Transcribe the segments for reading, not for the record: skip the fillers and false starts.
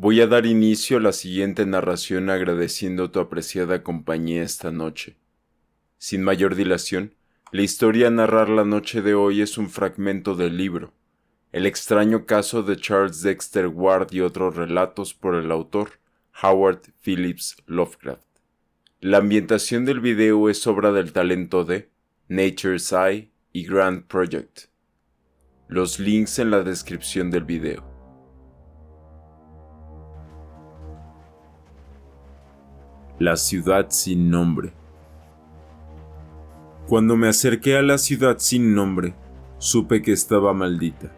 Voy a dar inicio a la siguiente narración agradeciendo tu apreciada compañía esta noche. Sin mayor dilación, la historia a narrar la noche de hoy es un fragmento del libro, El extraño caso de Charles Dexter Ward y otros relatos por el autor Howard Phillips Lovecraft. La ambientación del video es obra del talento de Nature's Eye y Grand Project. Los links en la descripción del video. La ciudad sin nombre. Cuando me acerqué a la ciudad sin nombre, supe que estaba maldita.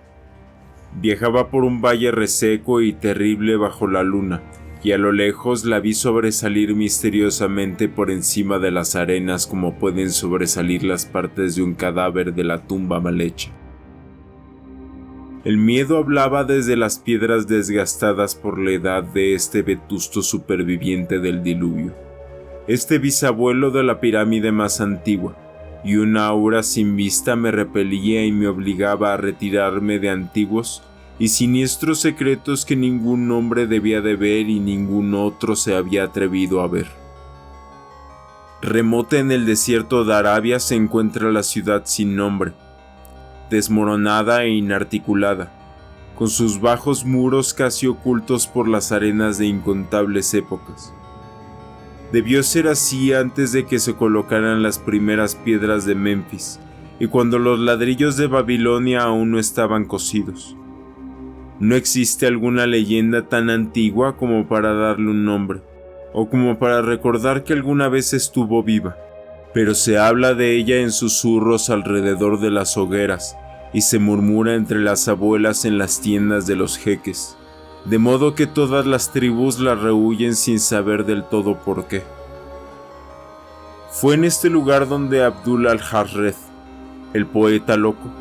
Viajaba por un valle reseco y terrible bajo la luna, y a lo lejos la vi sobresalir misteriosamente por encima de las arenas como pueden sobresalir las partes de un cadáver de la tumba mal hecha. El miedo hablaba desde las piedras desgastadas por la edad de este vetusto superviviente del diluvio, este bisabuelo de la pirámide más antigua, y una aura sin vista me repelía y me obligaba a retirarme de antiguos y siniestros secretos que ningún hombre debía de ver y ningún otro se había atrevido a ver. Remota en el desierto de Arabia se encuentra la ciudad sin nombre, desmoronada e inarticulada, con sus bajos muros casi ocultos por las arenas de incontables épocas. Debió ser así antes de que se colocaran las primeras piedras de Memphis y cuando los ladrillos de Babilonia aún no estaban cocidos. No existe alguna leyenda tan antigua como para darle un nombre, o como para recordar que alguna vez estuvo viva, pero se habla de ella en susurros alrededor de las hogueras y se murmura entre las abuelas en las tiendas de los jeques, de modo que todas las tribus la rehuyen sin saber del todo por qué. Fue en este lugar donde Abdul al-Harreth, el poeta loco,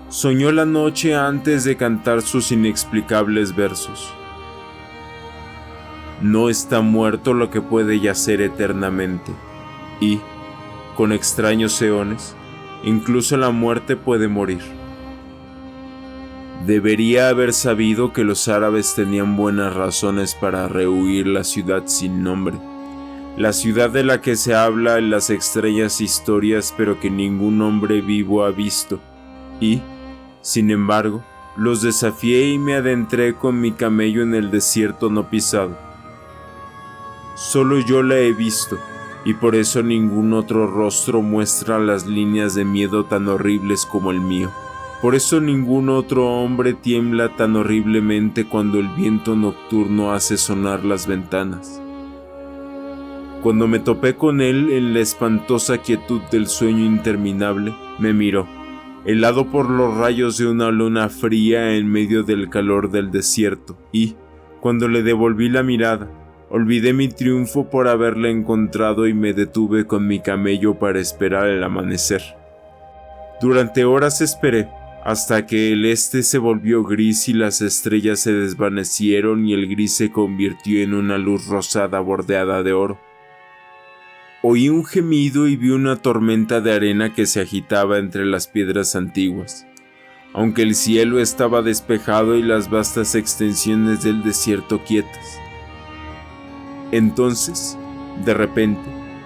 soñó la noche antes de cantar sus inexplicables versos. No está muerto lo que puede yacer eternamente, y, con extraños eones, incluso la muerte puede morir. Debería haber sabido que los árabes tenían buenas razones para rehuir la ciudad sin nombre, la ciudad de la que se habla en las extrañas historias pero que ningún hombre vivo ha visto, y, sin embargo, los desafié y me adentré con mi camello en el desierto no pisado. Solo yo la he visto, y por eso ningún otro rostro muestra las líneas de miedo tan horribles como el mío. Por eso ningún otro hombre tiembla tan horriblemente cuando el viento nocturno hace sonar las ventanas. Cuando me topé con él en la espantosa quietud del sueño interminable, me miró, helado por los rayos de una luna fría en medio del calor del desierto, y, cuando le devolví la mirada, olvidé mi triunfo por haberla encontrado y me detuve con mi camello para esperar el amanecer. Durante horas esperé, hasta que el este se volvió gris y las estrellas se desvanecieron y el gris se convirtió en una luz rosada bordeada de oro. Oí un gemido y vi una tormenta de arena que se agitaba entre las piedras antiguas, aunque el cielo estaba despejado y las vastas extensiones del desierto quietas. Entonces, de repente,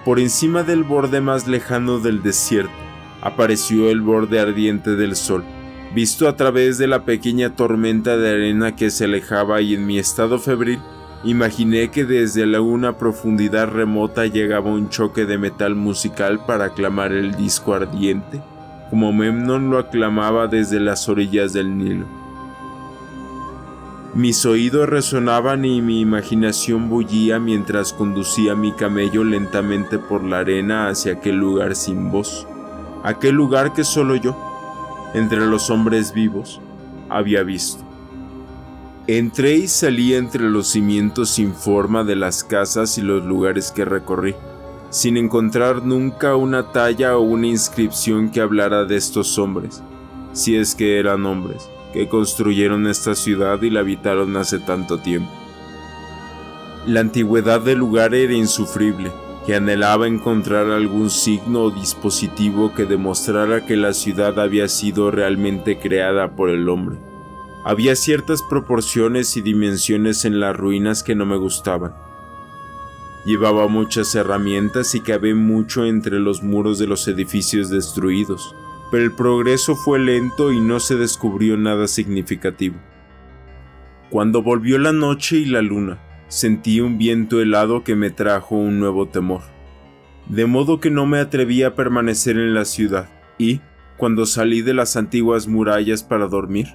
por encima del borde más lejano del desierto, apareció el borde ardiente del sol, visto a través de la pequeña tormenta de arena que se alejaba, y en mi estado febril, imaginé que desde una profundidad remota llegaba un choque de metal musical para aclamar el disco ardiente, como Memnon lo aclamaba desde las orillas del Nilo. Mis oídos resonaban y mi imaginación bullía mientras conducía mi camello lentamente por la arena hacia aquel lugar sin voz, aquel lugar que solo yo, entre los hombres vivos, había visto. Entré y salí entre los cimientos sin forma de las casas y los lugares que recorrí, sin encontrar nunca una talla o una inscripción que hablara de estos hombres, si es que eran hombres, que construyeron esta ciudad y la habitaron hace tanto tiempo. La antigüedad del lugar era insufrible, que anhelaba encontrar algún signo o dispositivo que demostrara que la ciudad había sido realmente creada por el hombre. Había ciertas proporciones y dimensiones en las ruinas que no me gustaban. Llevaba muchas herramientas y cabé mucho entre los muros de los edificios destruidos, pero el progreso fue lento y no se descubrió nada significativo. Cuando volvió la noche y la luna, sentí un viento helado que me trajo un nuevo temor, de modo que no me atreví a permanecer en la ciudad y, cuando salí de las antiguas murallas para dormir,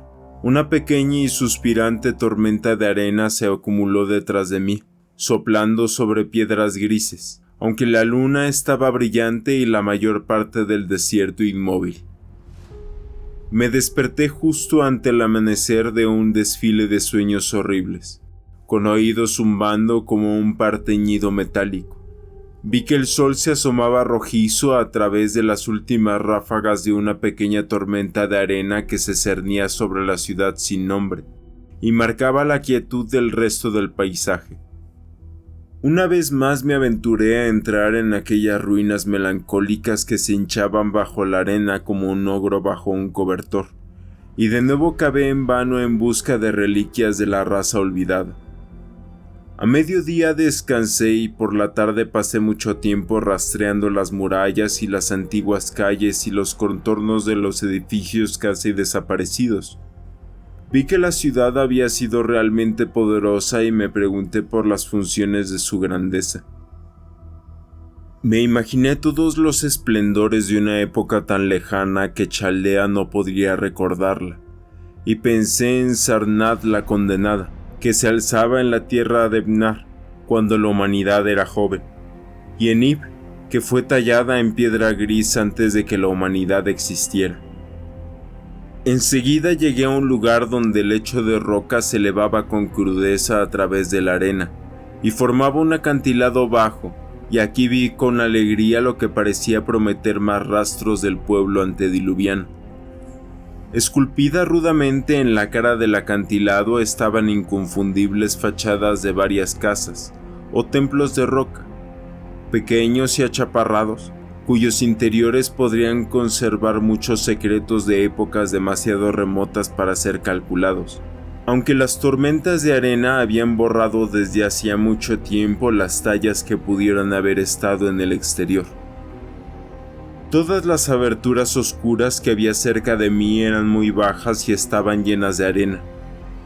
una pequeña y suspirante tormenta de arena se acumuló detrás de mí, soplando sobre piedras grises, aunque la luna estaba brillante y la mayor parte del desierto inmóvil. Me desperté justo ante el amanecer de un desfile de sueños horribles, con oídos zumbando como un par teñido metálico. Vi que el sol se asomaba rojizo a través de las últimas ráfagas de una pequeña tormenta de arena que se cernía sobre la ciudad sin nombre, y marcaba la quietud del resto del paisaje. Una vez más me aventuré a entrar en aquellas ruinas melancólicas que se hinchaban bajo la arena como un ogro bajo un cobertor, y de nuevo cavé en vano en busca de reliquias de la raza olvidada. A mediodía descansé y por la tarde pasé mucho tiempo rastreando las murallas y las antiguas calles y los contornos de los edificios casi desaparecidos. Vi que la ciudad había sido realmente poderosa y me pregunté por las funciones de su grandeza. Me imaginé todos los esplendores de una época tan lejana que Chaldea no podría recordarla, y pensé en Sarnath la condenada, que se alzaba en la tierra de Ebnar cuando la humanidad era joven, y en Ib, que fue tallada en piedra gris antes de que la humanidad existiera. Enseguida llegué a un lugar donde el lecho de roca se elevaba con crudeza a través de la arena, y formaba un acantilado bajo, y aquí vi con alegría lo que parecía prometer más rastros del pueblo antediluviano. Esculpida rudamente en la cara del acantilado estaban inconfundibles fachadas de varias casas, o templos de roca, pequeños y achaparrados, cuyos interiores podrían conservar muchos secretos de épocas demasiado remotas para ser calculados, aunque las tormentas de arena habían borrado desde hacía mucho tiempo las tallas que pudieran haber estado en el exterior. Todas las aberturas oscuras que había cerca de mí eran muy bajas y estaban llenas de arena,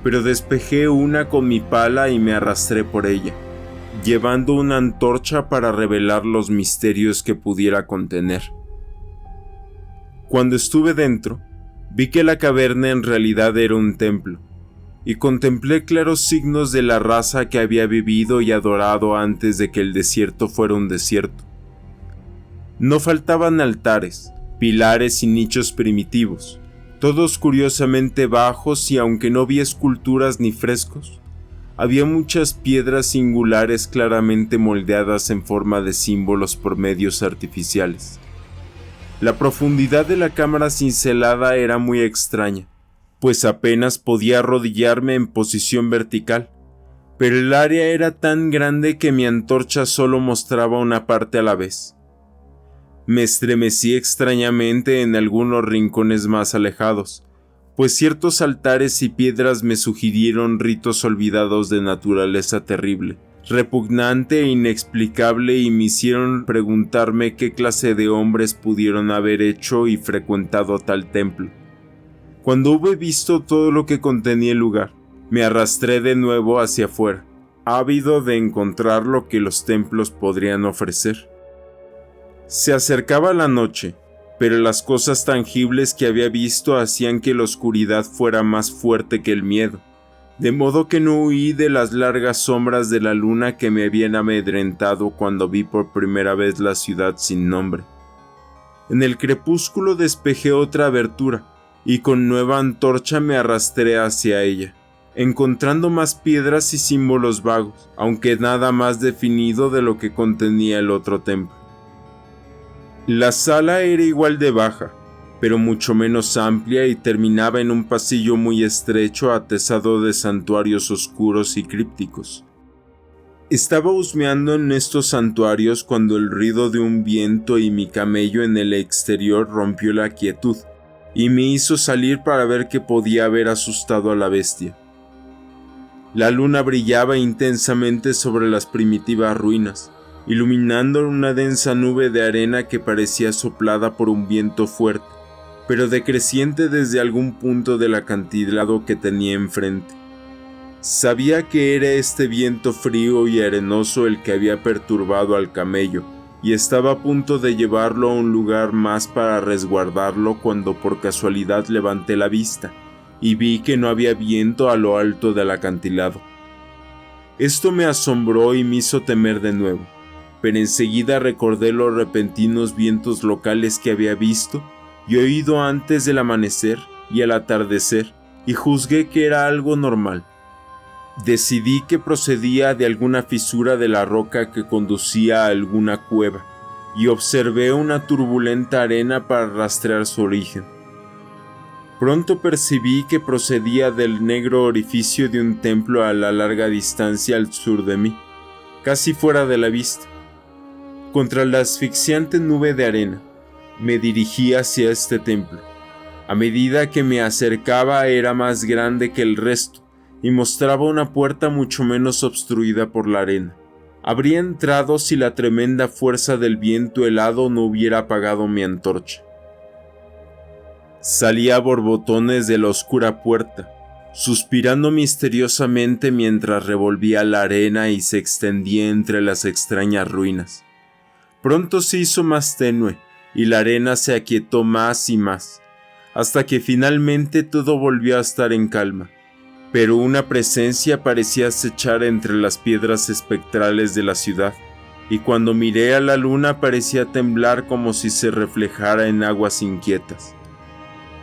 pero despejé una con mi pala y me arrastré por ella, llevando una antorcha para revelar los misterios que pudiera contener. Cuando estuve dentro, vi que la caverna en realidad era un templo, y contemplé claros signos de la raza que había vivido y adorado antes de que el desierto fuera un desierto. No faltaban altares, pilares y nichos primitivos, todos curiosamente bajos, y aunque no vi esculturas ni frescos, había muchas piedras singulares claramente moldeadas en forma de símbolos por medios artificiales. La profundidad de la cámara cincelada era muy extraña, pues apenas podía arrodillarme en posición vertical, pero el área era tan grande que mi antorcha solo mostraba una parte a la vez. Me estremecí extrañamente en algunos rincones más alejados, pues ciertos altares y piedras me sugirieron ritos olvidados de naturaleza terrible, repugnante e inexplicable, y me hicieron preguntarme qué clase de hombres pudieron haber hecho y frecuentado tal templo. Cuando hube visto todo lo que contenía el lugar, me arrastré de nuevo hacia afuera, ávido de encontrar lo que los templos podrían ofrecer. Se acercaba la noche, pero las cosas tangibles que había visto hacían que la oscuridad fuera más fuerte que el miedo, de modo que no huí de las largas sombras de la luna que me habían amedrentado cuando vi por primera vez la ciudad sin nombre. En el crepúsculo despejé otra abertura, y con nueva antorcha me arrastré hacia ella, encontrando más piedras y símbolos vagos, aunque nada más definido de lo que contenía el otro templo. La sala era igual de baja, pero mucho menos amplia, y terminaba en un pasillo muy estrecho atesado de santuarios oscuros y crípticos. Estaba husmeando en estos santuarios cuando el ruido de un viento y mi camello en el exterior rompió la quietud, y me hizo salir para ver qué podía haber asustado a la bestia. La luna brillaba intensamente sobre las primitivas ruinas, iluminando una densa nube de arena que parecía soplada por un viento fuerte, pero decreciente desde algún punto del acantilado que tenía enfrente. Sabía que era este viento frío y arenoso el que había perturbado al camello, y estaba a punto de llevarlo a un lugar más para resguardarlo cuando por casualidad levanté la vista y vi que no había viento a lo alto del acantilado. Esto me asombró y me hizo temer de nuevo, pero enseguida recordé los repentinos vientos locales que había visto y oído antes del amanecer y al atardecer, y juzgué que era algo normal. Decidí que procedía de alguna fisura de la roca que conducía a alguna cueva, y observé una turbulenta arena para rastrear su origen. Pronto percibí que procedía del negro orificio de un templo a la larga distancia al sur de mí, casi fuera de la vista. Contra la asfixiante nube de arena, me dirigí hacia este templo. A medida que me acercaba era más grande que el resto, y mostraba una puerta mucho menos obstruida por la arena. Habría entrado si la tremenda fuerza del viento helado no hubiera apagado mi antorcha. Salí a borbotones de la oscura puerta, suspirando misteriosamente mientras revolvía la arena y se extendía entre las extrañas ruinas. Pronto se hizo más tenue y la arena se aquietó más y más, hasta que finalmente todo volvió a estar en calma. Pero una presencia parecía acechar entre las piedras espectrales de la ciudad, y cuando miré a la luna parecía temblar como si se reflejara en aguas inquietas.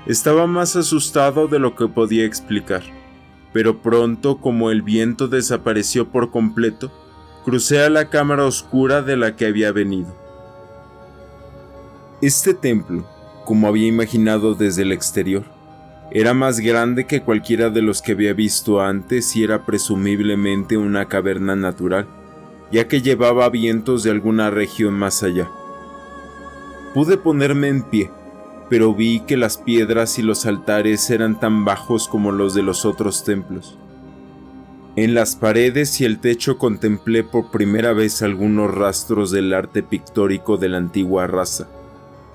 Estaba más asustado de lo que podía explicar, pero pronto, como el viento desapareció por completo, crucé a la cámara oscura de la que había venido. Este templo, como había imaginado desde el exterior, era más grande que cualquiera de los que había visto antes y era presumiblemente una caverna natural, ya que llevaba vientos de alguna región más allá. Pude ponerme en pie, pero vi que las piedras y los altares eran tan bajos como los de los otros templos. En las paredes y el techo contemplé por primera vez algunos rastros del arte pictórico de la antigua raza.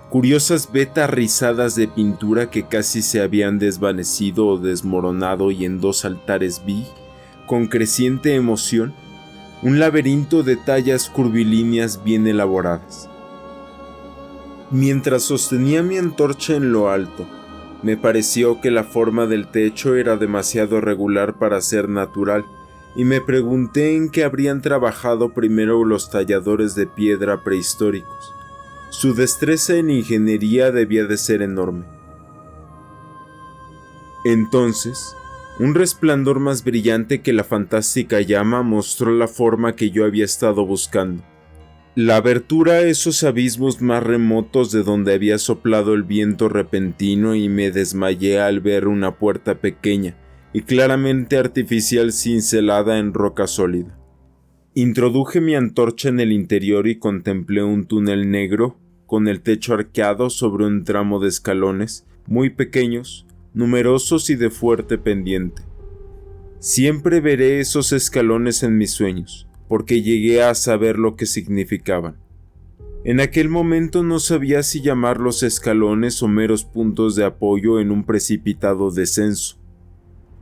Curiosas vetas rizadas de pintura que casi se habían desvanecido o desmoronado, y en dos altares vi, con creciente emoción, un laberinto de tallas curvilíneas bien elaboradas. Mientras sostenía mi antorcha en lo alto, me pareció que la forma del techo era demasiado regular para ser natural, y me pregunté en qué habrían trabajado primero los talladores de piedra prehistóricos. Su destreza en ingeniería debía de ser enorme. Entonces, un resplandor más brillante que la fantástica llama mostró la forma que yo había estado buscando. La abertura a esos abismos más remotos de donde había soplado el viento repentino, y me desmayé al ver una puerta pequeña y claramente artificial cincelada en roca sólida. Introduje mi antorcha en el interior y contemplé un túnel negro con el techo arqueado sobre un tramo de escalones muy pequeños, numerosos y de fuerte pendiente. Siempre veré esos escalones en mis sueños, porque llegué a saber lo que significaban. En aquel momento no sabía si llamarlos escalones o meros puntos de apoyo en un precipitado descenso.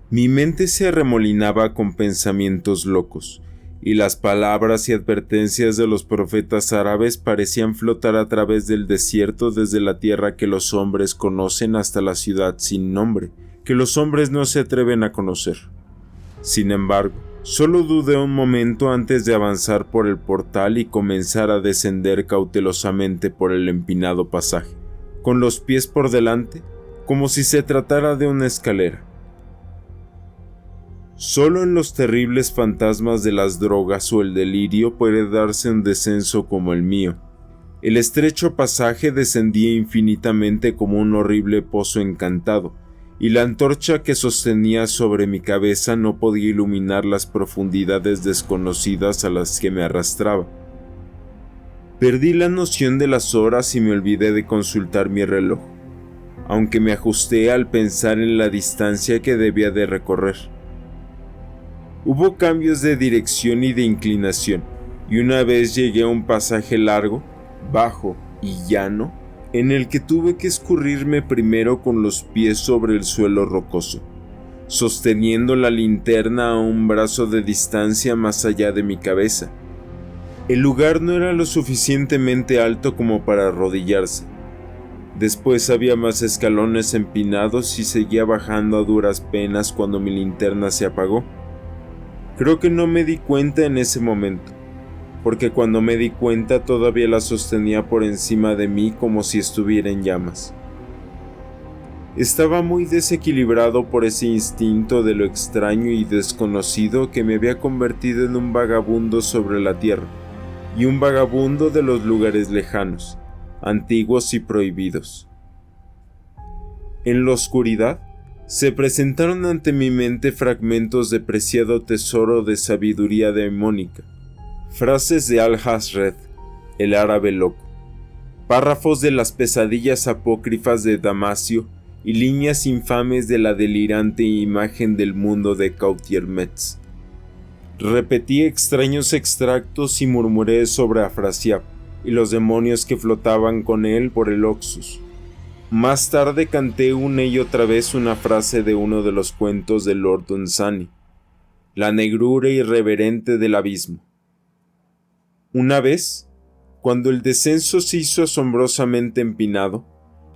Mi mente se arremolinaba con pensamientos locos, y las palabras y advertencias de los profetas árabes parecían flotar a través del desierto, desde la tierra que los hombres conocen hasta la ciudad sin nombre, que los hombres no se atreven a conocer. Sin embargo, solo dudé un momento antes de avanzar por el portal y comenzar a descender cautelosamente por el empinado pasaje, con los pies por delante, como si se tratara de una escalera. Solo en los terribles fantasmas de las drogas o el delirio puede darse un descenso como el mío. El estrecho pasaje descendía infinitamente como un horrible pozo encantado, y la antorcha que sostenía sobre mi cabeza no podía iluminar las profundidades desconocidas a las que me arrastraba. Perdí la noción de las horas y me olvidé de consultar mi reloj. aunque me ajusté al pensar en la distancia que debía de recorrer. Hubo cambios de dirección y de inclinación, y una vez llegué a un pasaje largo, bajo y llano, en el que tuve que escurrirme primero con los pies sobre el suelo rocoso, sosteniendo la linterna a un brazo de distancia más allá de mi cabeza. El lugar no era lo suficientemente alto como para arrodillarse. Después había más escalones empinados y seguía bajando a duras penas cuando mi linterna se apagó. Creo que no me di cuenta en ese momento, porque cuando me di cuenta todavía la sostenía por encima de mí como si estuviera en llamas. Estaba muy desequilibrado por ese instinto de lo extraño y desconocido que me había convertido en un vagabundo sobre la tierra, y un vagabundo de los lugares lejanos, antiguos y prohibidos. En la oscuridad, se presentaron ante mi mente fragmentos de preciado tesoro de sabiduría demónica, frases de Al-Hazred, el árabe loco, párrafos de las pesadillas apócrifas de Damasio y líneas infames de la delirante imagen del mundo de Cauthiermetz. Repetí extraños extractos y murmuré sobre Afrasiab y los demonios que flotaban con él por el Oxus. Más tarde canté una y otra vez una frase de uno de los cuentos de Lord Dunsany, la negrura irreverente del abismo. Una vez, cuando el descenso se hizo asombrosamente empinado,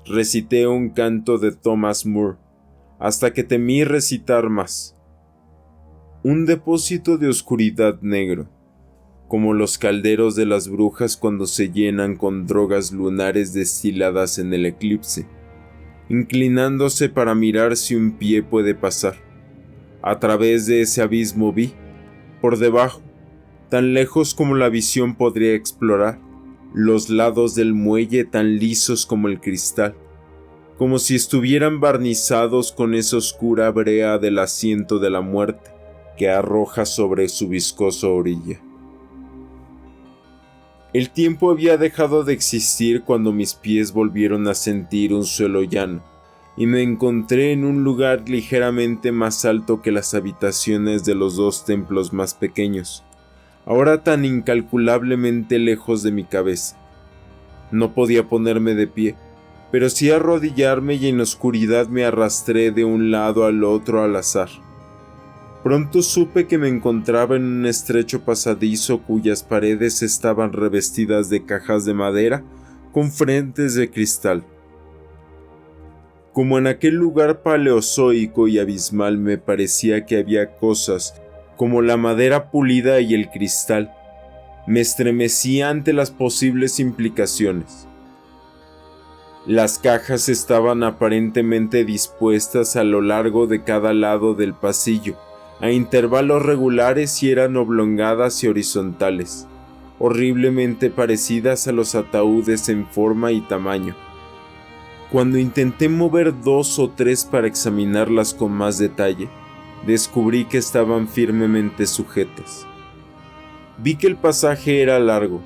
recité un canto de Thomas Moore, hasta que temí recitar más. Un depósito de oscuridad negro, como los calderos de las brujas cuando se llenan con drogas lunares destiladas en el eclipse, inclinándose para mirar si un pie puede pasar. A través de ese abismo vi, por debajo, tan lejos como la visión podría explorar, los lados del muelle tan lisos como el cristal, como si estuvieran barnizados con esa oscura brea del asiento de la muerte que arroja sobre su viscosa orilla. El tiempo había dejado de existir cuando mis pies volvieron a sentir un suelo llano, y me encontré en un lugar ligeramente más alto que las habitaciones de los dos templos más pequeños, ahora tan incalculablemente lejos de mi cabeza. No podía ponerme de pie, pero sí arrodillarme y en la oscuridad me arrastré de un lado al otro al azar. Pronto supe que me encontraba en un estrecho pasadizo cuyas paredes estaban revestidas de cajas de madera con frentes de cristal. Como en aquel lugar paleozoico y abismal me parecía que había cosas como la madera pulida y el cristal, me estremecí ante las posibles implicaciones. Las cajas estaban aparentemente dispuestas a lo largo de cada lado del pasillo, a intervalos regulares y eran oblongadas y horizontales, horriblemente parecidas a los ataúdes en forma y tamaño. Cuando intenté mover 2 o 3 para examinarlas con más detalle, descubrí que estaban firmemente sujetas. Vi que el pasaje era largo,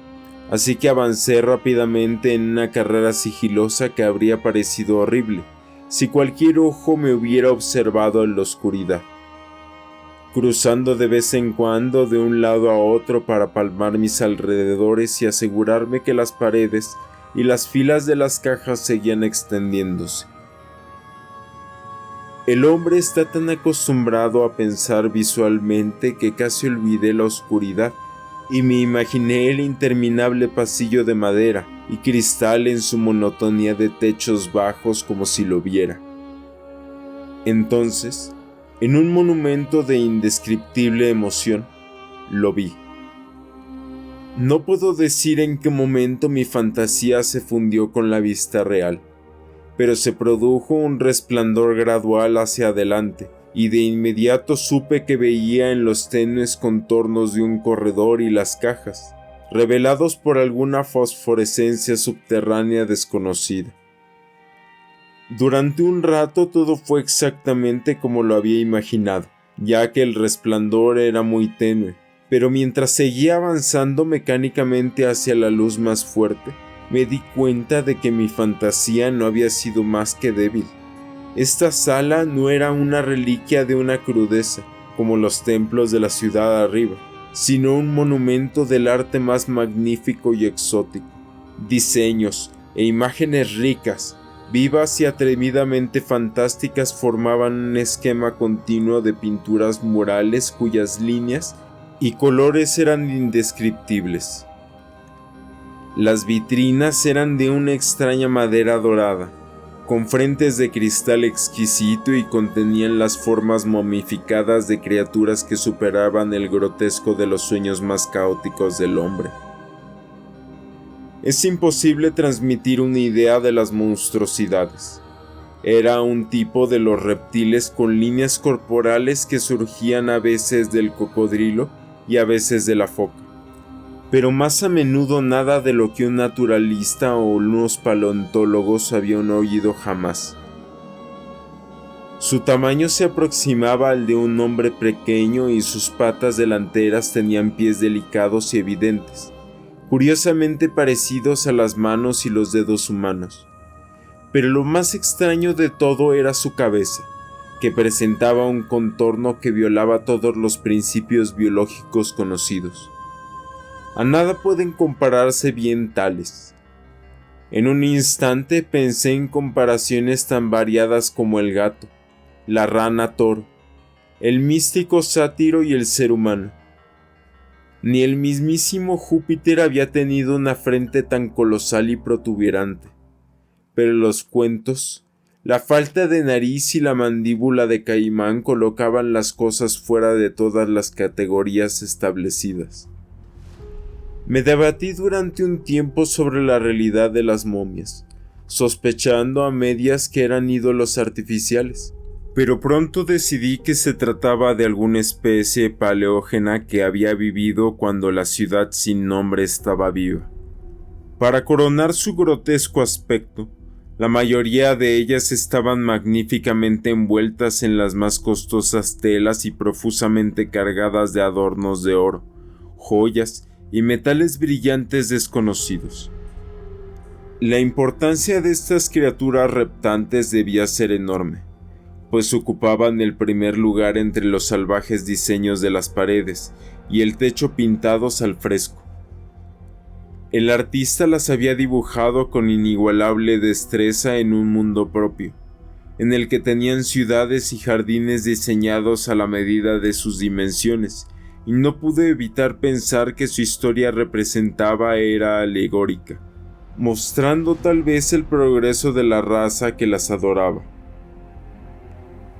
así que avancé rápidamente en una carrera sigilosa que habría parecido horrible si cualquier ojo me hubiera observado en la oscuridad, cruzando de vez en cuando de un lado a otro para palmar mis alrededores y asegurarme que las paredes y las filas de las cajas seguían extendiéndose. El hombre está tan acostumbrado a pensar visualmente que casi olvidé la oscuridad y me imaginé el interminable pasillo de madera y cristal en su monotonía de techos bajos como si lo viera. Entonces, en un monumento de indescriptible emoción, lo vi. No puedo decir en qué momento mi fantasía se fundió con la vista real, pero se produjo un resplandor gradual hacia adelante, y de inmediato supe que veía en los tenues contornos de un corredor y las cajas, revelados por alguna fosforescencia subterránea desconocida. Durante un rato todo fue exactamente como lo había imaginado, ya que el resplandor era muy tenue, pero mientras seguía avanzando mecánicamente hacia la luz más fuerte, me di cuenta de que mi fantasía no había sido más que débil. Esta sala no era una reliquia de una crudeza, como los templos de la ciudad arriba, sino un monumento del arte más magnífico y exótico. Diseños e imágenes ricas, vivas y atrevidamente fantásticas formaban un esquema continuo de pinturas murales cuyas líneas y colores eran indescriptibles. Las vitrinas eran de una extraña madera dorada, con frentes de cristal exquisito y contenían las formas momificadas de criaturas que superaban el grotesco de los sueños más caóticos del hombre. Es imposible transmitir una idea de las monstruosidades. Era un tipo de los reptiles con líneas corporales que surgían a veces del cocodrilo y a veces de la foca, pero más a menudo nada de lo que un naturalista o unos paleontólogos habían oído jamás. Su tamaño se aproximaba al de un hombre pequeño y sus patas delanteras tenían pies delicados y evidentes, curiosamente parecidos a las manos y los dedos humanos. Pero lo más extraño de todo era su cabeza, que presentaba un contorno que violaba todos los principios biológicos conocidos. A nada pueden compararse bien tales. En un instante pensé en comparaciones tan variadas como el gato, la rana toro, el místico sátiro y el ser humano. Ni el mismísimo Júpiter había tenido una frente tan colosal y protuberante, pero los cuentos, la falta de nariz y la mandíbula de Caimán colocaban las cosas fuera de todas las categorías establecidas. Me debatí durante un tiempo sobre la realidad de las momias, sospechando a medias que eran ídolos artificiales, pero pronto decidí que se trataba de alguna especie paleógena que había vivido cuando la ciudad sin nombre estaba viva. Para coronar su grotesco aspecto, la mayoría de ellas estaban magníficamente envueltas en las más costosas telas y profusamente cargadas de adornos de oro, joyas y metales brillantes desconocidos. La importancia de estas criaturas reptantes debía ser enorme, pues ocupaban el primer lugar entre los salvajes diseños de las paredes y el techo pintados al fresco. El artista las había dibujado con inigualable destreza en un mundo propio, en el que tenían ciudades y jardines diseñados a la medida de sus dimensiones, y no pude evitar pensar que su historia representaba era alegórica, mostrando tal vez el progreso de la raza que las adoraba.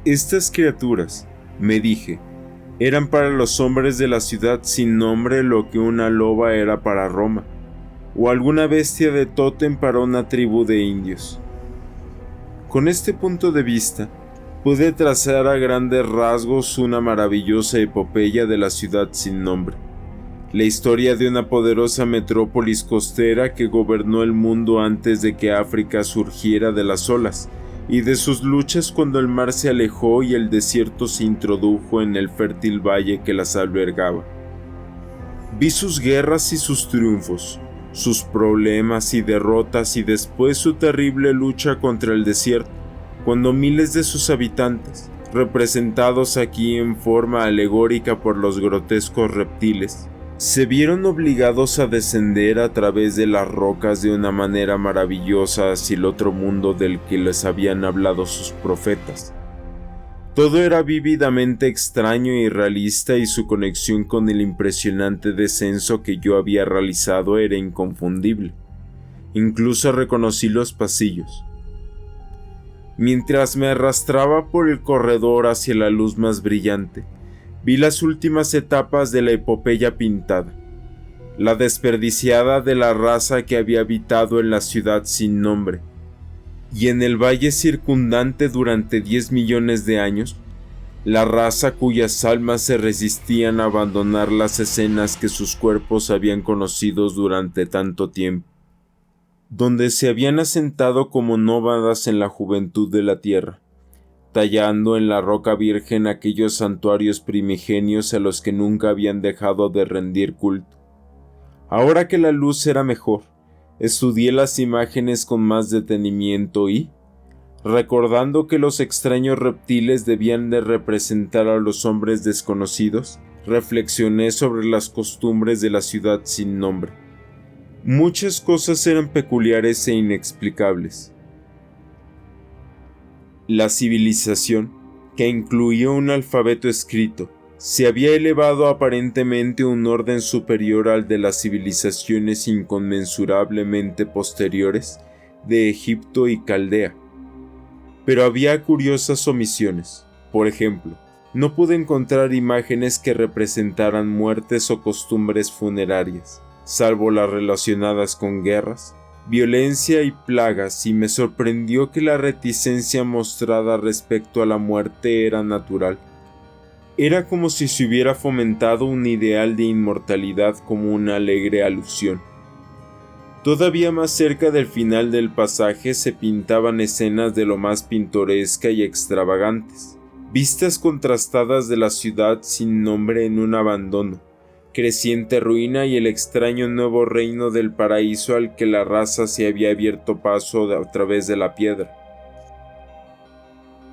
Estas criaturas, me dije, eran para los hombres de la ciudad sin nombre lo que una loba era para Roma, o alguna bestia de tótem para una tribu de indios. Con este punto de vista, pude trazar a grandes rasgos una maravillosa epopeya de la ciudad sin nombre, la historia de una poderosa metrópolis costera que gobernó el mundo antes de que África surgiera de las olas, y de sus luchas cuando el mar se alejó y el desierto se introdujo en el fértil valle que las albergaba. Vi sus guerras y sus triunfos, sus problemas y derrotas y después su terrible lucha contra el desierto, cuando miles de sus habitantes, representados aquí en forma alegórica por los grotescos reptiles, se vieron obligados a descender a través de las rocas de una manera maravillosa hacia el otro mundo del que les habían hablado sus profetas. Todo era vívidamente extraño y realista y su conexión con el impresionante descenso que yo había realizado era inconfundible. Incluso reconocí los pasillos. Mientras me arrastraba por el corredor hacia la luz más brillante, vi las últimas etapas de la epopeya pintada, la desperdiciada de la raza que había habitado en la ciudad sin nombre, y en el valle circundante durante 10 millones de años, la raza cuyas almas se resistían a abandonar las escenas que sus cuerpos habían conocido durante tanto tiempo, donde se habían asentado como nómadas en la juventud de la tierra, tallando en la roca virgen aquellos santuarios primigenios a los que nunca habían dejado de rendir culto. Ahora que la luz era mejor, Estudié las imágenes con más detenimiento y, recordando que los extraños reptiles debían de representar a los hombres desconocidos, reflexioné sobre las costumbres de la ciudad sin nombre. Muchas cosas eran peculiares e inexplicables. La civilización, que incluía un alfabeto escrito, se había elevado aparentemente a un orden superior al de las civilizaciones inconmensurablemente posteriores de Egipto y Caldea. Pero había curiosas omisiones. Por ejemplo, no pude encontrar imágenes que representaran muertes o costumbres funerarias, salvo las relacionadas con guerras, violencia y plagas, y me sorprendió que la reticencia mostrada respecto a la muerte era natural. Era como si se hubiera fomentado un ideal de inmortalidad como una alegre alusión. Todavía más cerca del final del pasaje se pintaban escenas de lo más pintoresca y extravagantes, vistas contrastadas de la ciudad sin nombre en un abandono, creciente ruina y el extraño nuevo reino del paraíso al que la raza se había abierto paso a través de la piedra.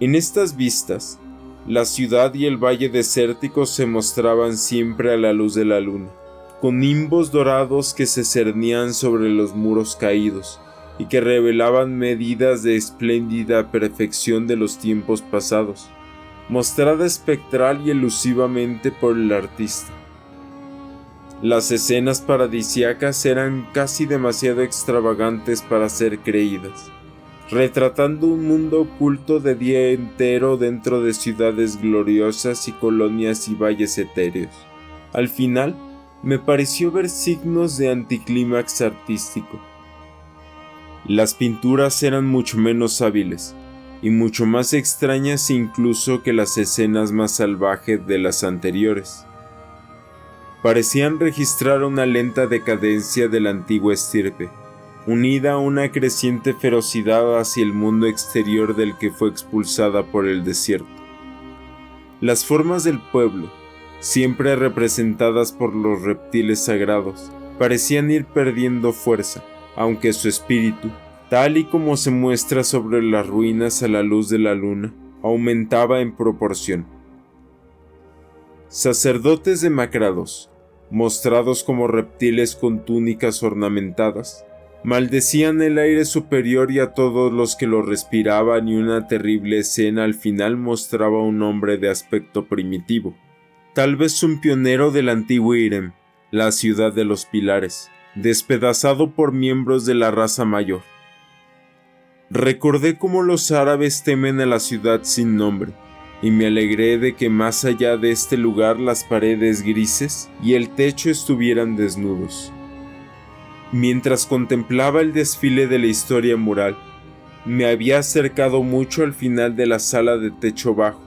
En estas vistas, la ciudad y el valle desértico se mostraban siempre a la luz de la luna, con nimbos dorados que se cernían sobre los muros caídos y que revelaban medidas de espléndida perfección de los tiempos pasados, mostrada espectral y elusivamente por el artista. Las escenas paradisíacas eran casi demasiado extravagantes para ser creídas, retratando un mundo oculto de día entero dentro de ciudades gloriosas y colonias y valles etéreos. Al final, me pareció ver signos de anticlímax artístico. Las pinturas eran mucho menos hábiles, y mucho más extrañas incluso que las escenas más salvajes de las anteriores. Parecían registrar una lenta decadencia de la antigua estirpe, unida a una creciente ferocidad hacia el mundo exterior del que fue expulsada por el desierto. Las formas del pueblo, siempre representadas por los reptiles sagrados, parecían ir perdiendo fuerza, aunque su espíritu, tal y como se muestra sobre las ruinas a la luz de la luna, aumentaba en proporción. Sacerdotes demacrados, mostrados como reptiles con túnicas ornamentadas, maldecían el aire superior y a todos los que lo respiraban, y una terrible escena al final mostraba a un hombre de aspecto primitivo, tal vez un pionero del antiguo Irem, la ciudad de los pilares, despedazado por miembros de la raza mayor. Recordé cómo los árabes temen a la ciudad sin nombre, y me alegré de que más allá de este lugar las paredes grises y el techo estuvieran desnudos. Mientras contemplaba el desfile de la historia mural, me había acercado mucho al final de la sala de techo bajo,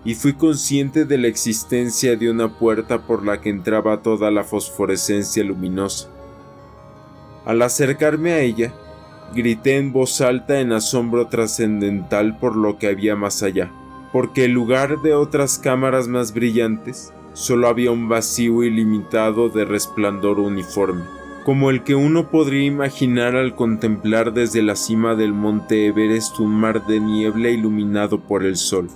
y fui consciente de la existencia de una puerta por la que entraba toda la fosforescencia luminosa. Al acercarme a ella, grité en voz alta en asombro trascendental por lo que había más allá, porque en lugar de otras cámaras más brillantes, solo había un vacío ilimitado de resplandor uniforme, como el que uno podría imaginar al contemplar desde la cima del monte Everest un mar de niebla iluminado por el sol.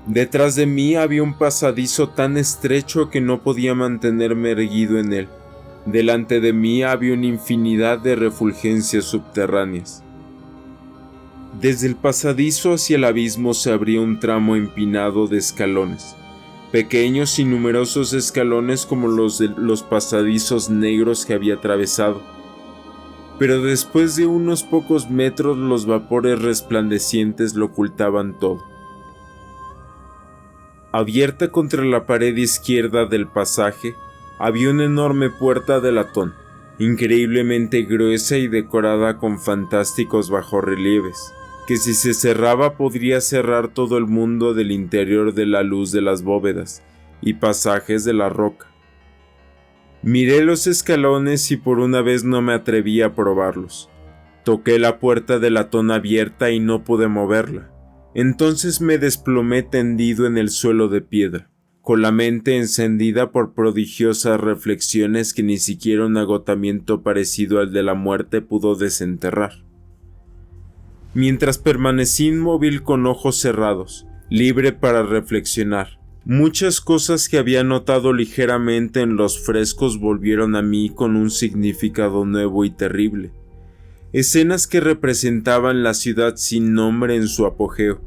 Detrás de mí había un pasadizo tan estrecho que no podía mantenerme erguido en él. Delante de mí había una infinidad de refulgencias subterráneas. Desde el pasadizo hacia el abismo se abría un tramo empinado de escalones, pequeños y numerosos escalones como los de los pasadizos negros que había atravesado. Pero después de unos pocos metros los vapores resplandecientes lo ocultaban todo. Abierta contra la pared izquierda del pasaje, había una enorme puerta de latón, increíblemente gruesa y decorada con fantásticos bajorrelieves, que si se cerraba podría cerrar todo el mundo del interior de la luz de las bóvedas y pasajes de la roca. Miré los escalones y por una vez no me atreví a probarlos. Toqué la puerta de latón abierta y no pude moverla. Entonces me desplomé tendido en el suelo de piedra. con la mente encendida por prodigiosas reflexiones que ni siquiera un agotamiento parecido al de la muerte pudo desenterrar. Mientras permanecí inmóvil con ojos cerrados, libre para reflexionar, muchas cosas que había notado ligeramente en los frescos volvieron a mí con un significado nuevo y terrible. Escenas que representaban la ciudad sin nombre en su apogeo,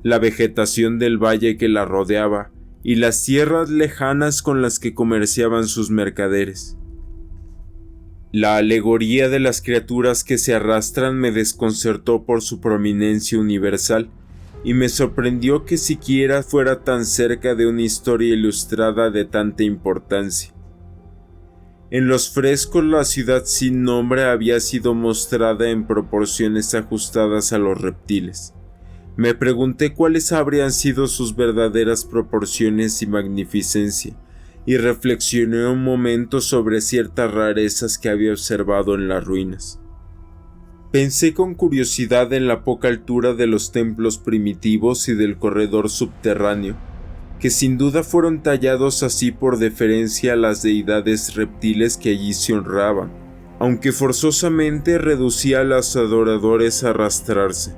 la vegetación del valle que la rodeaba y las tierras lejanas con las que comerciaban sus mercaderes. La alegoría de las criaturas que se arrastran me desconcertó por su prominencia universal y me sorprendió que siquiera fuera tan cerca de una historia ilustrada de tanta importancia. En los frescos la ciudad sin nombre había sido mostrada en proporciones ajustadas a los reptiles. Me pregunté cuáles habrían sido sus verdaderas proporciones y magnificencia, y reflexioné un momento sobre ciertas rarezas que había observado en las ruinas. Pensé con curiosidad en la poca altura de los templos primitivos y del corredor subterráneo, que sin duda fueron tallados así por deferencia a las deidades reptiles que allí se honraban, aunque forzosamente reducía a los adoradores a arrastrarse.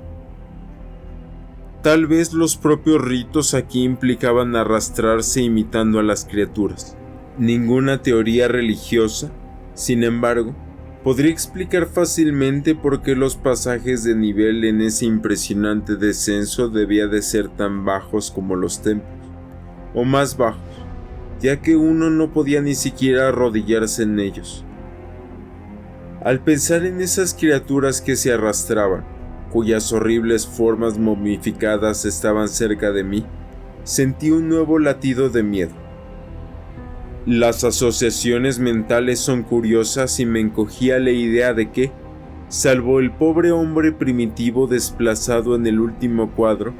Tal vez los propios ritos aquí implicaban arrastrarse imitando a las criaturas. Ninguna teoría religiosa, sin embargo, podría explicar fácilmente por qué los pasajes de nivel en ese impresionante descenso debían de ser tan bajos como los templos, o más bajos, ya que uno no podía ni siquiera arrodillarse en ellos. Al pensar en esas criaturas que se arrastraban, cuyas horribles formas momificadas estaban cerca de mí, sentí un nuevo latido de miedo. Las asociaciones mentales son curiosas y me encogía la idea de que, salvo el pobre hombre primitivo desplazado en el último cuadro,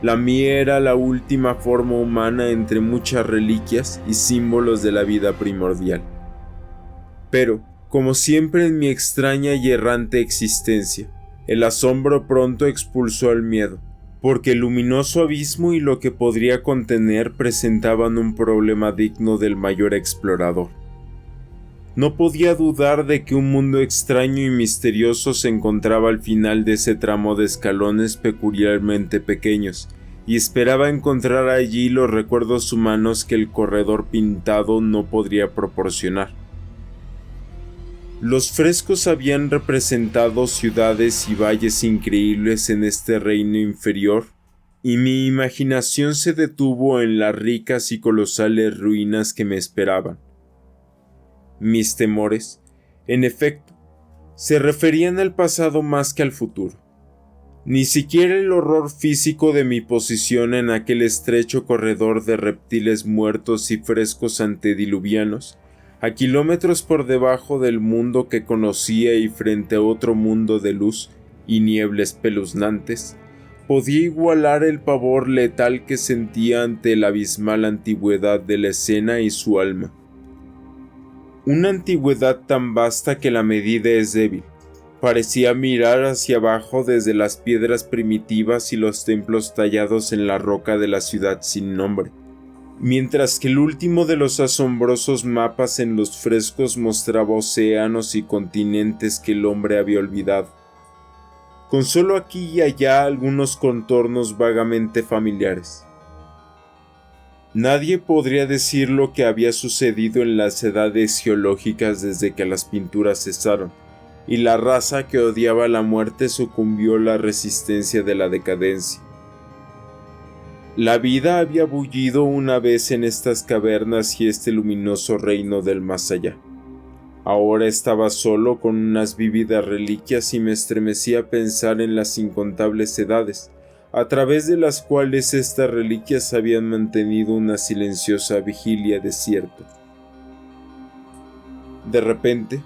la mía era la última forma humana entre muchas reliquias y símbolos de la vida primordial. Pero, como siempre en mi extraña y errante existencia, el asombro pronto expulsó al miedo, porque el luminoso abismo y lo que podría contener presentaban un problema digno del mayor explorador. No podía dudar de que un mundo extraño y misterioso se encontraba al final de ese tramo de escalones peculiarmente pequeños, y esperaba encontrar allí los recuerdos humanos que el corredor pintado no podría proporcionar. Los frescos habían representado ciudades y valles increíbles en este reino inferior, y mi imaginación se detuvo en las ricas y colosales ruinas que me esperaban. Mis temores, en efecto, se referían al pasado más que al futuro. Ni siquiera el horror físico de mi posición en aquel estrecho corredor de reptiles muertos y frescos antediluvianos, a kilómetros por debajo del mundo que conocía y frente a otro mundo de luz y niebla espeluznantes, podía igualar el pavor letal que sentía ante la abismal antigüedad de la escena y su alma. Una antigüedad tan vasta que la medida es débil. Parecía mirar hacia abajo desde las piedras primitivas y los templos tallados en la roca de la ciudad sin nombre, mientras que el último de los asombrosos mapas en los frescos mostraba océanos y continentes que el hombre había olvidado, con solo aquí y allá algunos contornos vagamente familiares. Nadie podría decir lo que había sucedido en las edades geológicas desde que las pinturas cesaron, y la raza que odiaba la muerte sucumbió a la resistencia de la decadencia. La vida había bullido una vez en estas cavernas y este luminoso reino del más allá. Ahora estaba solo con unas vívidas reliquias y me estremecía pensar en las incontables edades, a través de las cuales estas reliquias habían mantenido una silenciosa vigilia desierta. De repente,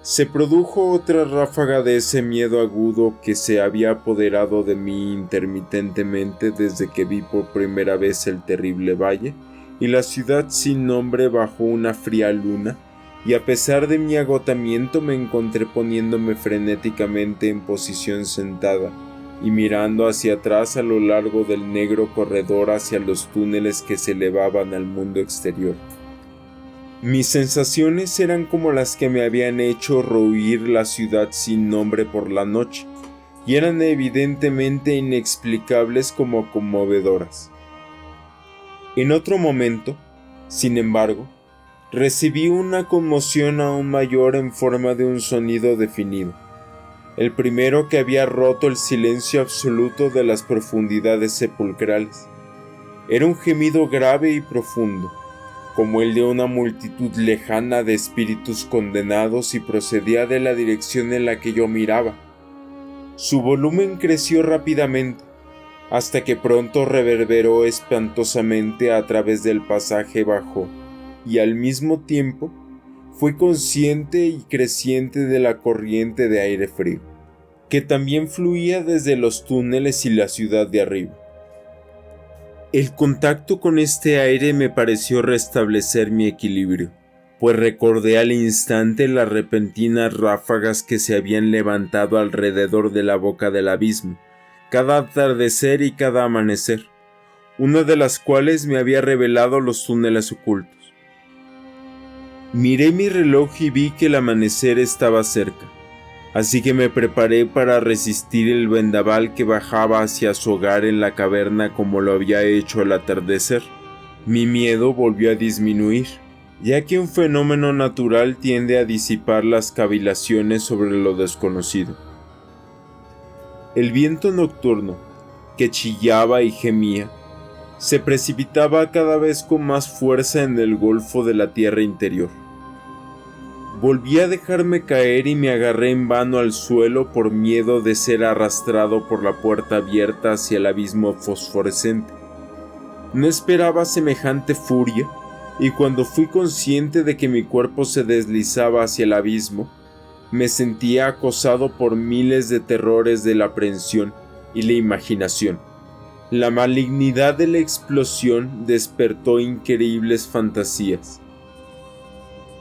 se produjo otra ráfaga de ese miedo agudo que se había apoderado de mí intermitentemente desde que vi por primera vez el terrible valle y la ciudad sin nombre bajo una fría luna, y a pesar de mi agotamiento me encontré poniéndome frenéticamente en posición sentada, y mirando hacia atrás a lo largo del negro corredor hacia los túneles que se elevaban al mundo exterior. Mis sensaciones eran como las que me habían hecho rehuir la ciudad sin nombre por la noche, y eran evidentemente inexplicables como conmovedoras. En otro momento, sin embargo, recibí una conmoción aún mayor en forma de un sonido definido, el primero que había roto el silencio absoluto de las profundidades sepulcrales. Era un gemido grave y profundo, como el de una multitud lejana de espíritus condenados, y procedía de la dirección en la que yo miraba. Su volumen creció rápidamente, hasta que pronto reverberó espantosamente a través del pasaje bajo, y al mismo tiempo fui consciente y creciente de la corriente de aire frío, que también fluía desde los túneles y la ciudad de arriba. El contacto con este aire me pareció restablecer mi equilibrio, pues recordé al instante las repentinas ráfagas que se habían levantado alrededor de la boca del abismo, cada atardecer y cada amanecer, una de las cuales me había revelado los túneles ocultos. Miré mi reloj y vi que el amanecer estaba cerca, así que me preparé para resistir el vendaval que bajaba hacia su hogar en la caverna como lo había hecho al atardecer. Mi miedo volvió a disminuir, ya que un fenómeno natural tiende a disipar las cavilaciones sobre lo desconocido. El viento nocturno, que chillaba y gemía, se precipitaba cada vez con más fuerza en el golfo de la tierra interior. Volví a dejarme caer y me agarré en vano al suelo por miedo de ser arrastrado por la puerta abierta hacia el abismo fosforescente. No esperaba semejante furia, y cuando fui consciente de que mi cuerpo se deslizaba hacia el abismo, me sentía acosado por miles de terrores de la aprehensión y la imaginación. La malignidad de la explosión despertó increíbles fantasías.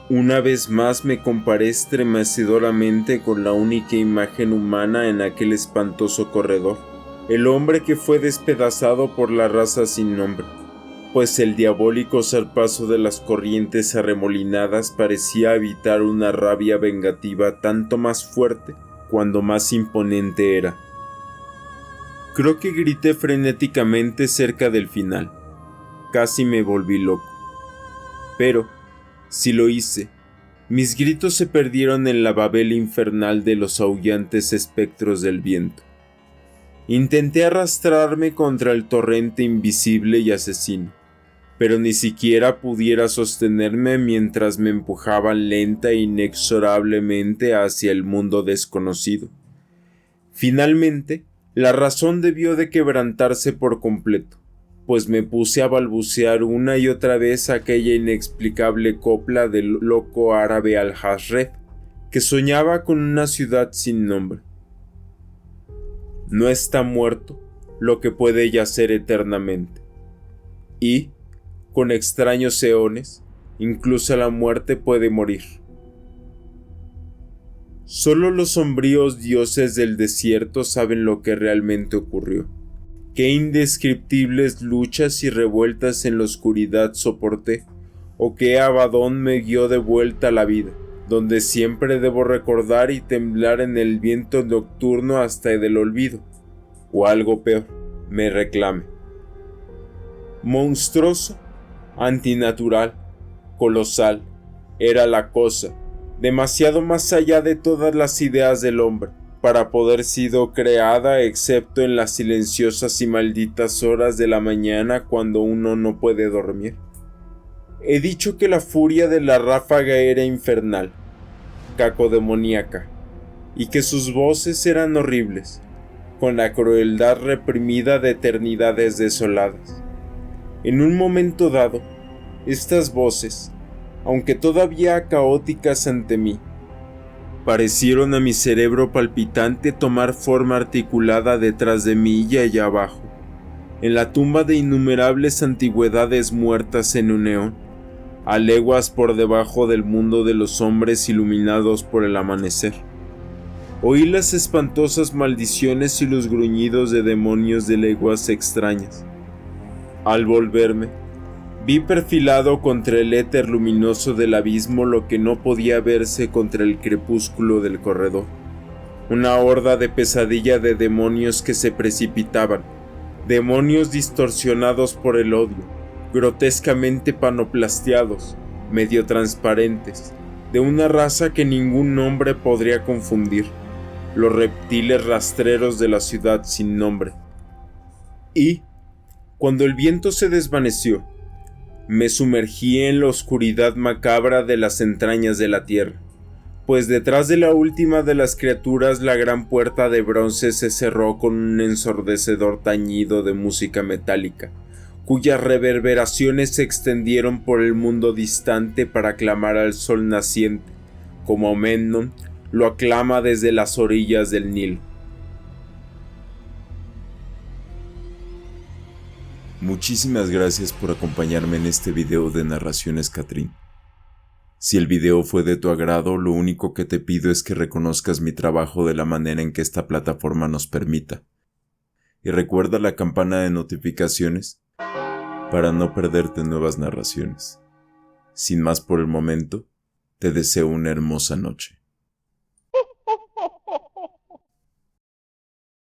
Una vez más me comparé estremecedoramente con la única imagen humana en aquel espantoso corredor, el hombre que fue despedazado por la raza sin nombre, pues el diabólico zarpazo de las corrientes arremolinadas parecía habitar una rabia vengativa tanto más fuerte cuando más imponente era. Creo que grité frenéticamente cerca del final. Casi me volví loco. Pero, si lo hice, mis gritos se perdieron en la babel infernal de los aullantes espectros del viento. Intenté arrastrarme contra el torrente invisible y asesino, pero ni siquiera pudiera sostenerme mientras me empujaban lenta e inexorablemente hacia el mundo desconocido. Finalmente, la razón debió de quebrantarse por completo, pues me puse a balbucear una y otra vez aquella inexplicable copla del loco árabe Al-Hasred, que soñaba con una ciudad sin nombre. No está muerto lo que puede yacer eternamente, y, con extraños eones, incluso la muerte puede morir. Solo los sombríos dioses del desierto saben lo que realmente ocurrió. Qué indescriptibles luchas y revueltas en la oscuridad soporté, o qué Abadón me guió de vuelta a la vida, donde siempre debo recordar y temblar en el viento nocturno hasta del olvido, o algo peor, me reclame. Monstruoso, antinatural, colosal, era la cosa, demasiado más allá de todas las ideas del hombre, para poder sido creada excepto en las silenciosas y malditas horas de la mañana cuando uno no puede dormir. He dicho que la furia de la ráfaga era infernal, cacodemoníaca, y que sus voces eran horribles, con la crueldad reprimida de eternidades desoladas. En un momento dado, estas voces, aunque todavía caóticas ante mí, parecieron a mi cerebro palpitante tomar forma articulada detrás de mí y allá abajo, en la tumba de innumerables antigüedades muertas en un eón, a leguas por debajo del mundo de los hombres iluminados por el amanecer. Oí las espantosas maldiciones y los gruñidos de demonios de leguas extrañas. Al volverme, vi perfilado contra el éter luminoso del abismo lo que no podía verse contra el crepúsculo del corredor. Una horda de pesadilla de demonios que se precipitaban, demonios distorsionados por el odio, grotescamente panoplasteados, medio transparentes, de una raza que ningún nombre podría confundir, los reptiles rastreros de la ciudad sin nombre. Y, cuando el viento se desvaneció, me sumergí en la oscuridad macabra de las entrañas de la tierra, pues detrás de la última de las criaturas la gran puerta de bronce se cerró con un ensordecedor tañido de música metálica, cuyas reverberaciones se extendieron por el mundo distante para aclamar al sol naciente, como Memnon lo aclama desde las orillas del Nilo. Muchísimas gracias por acompañarme en este video de Narraciones Catrín. Si el video fue de tu agrado, lo único que te pido es que reconozcas mi trabajo de la manera en que esta plataforma nos permita. Y recuerda la campana de notificaciones para no perderte nuevas narraciones. Sin más por el momento, te deseo una hermosa noche.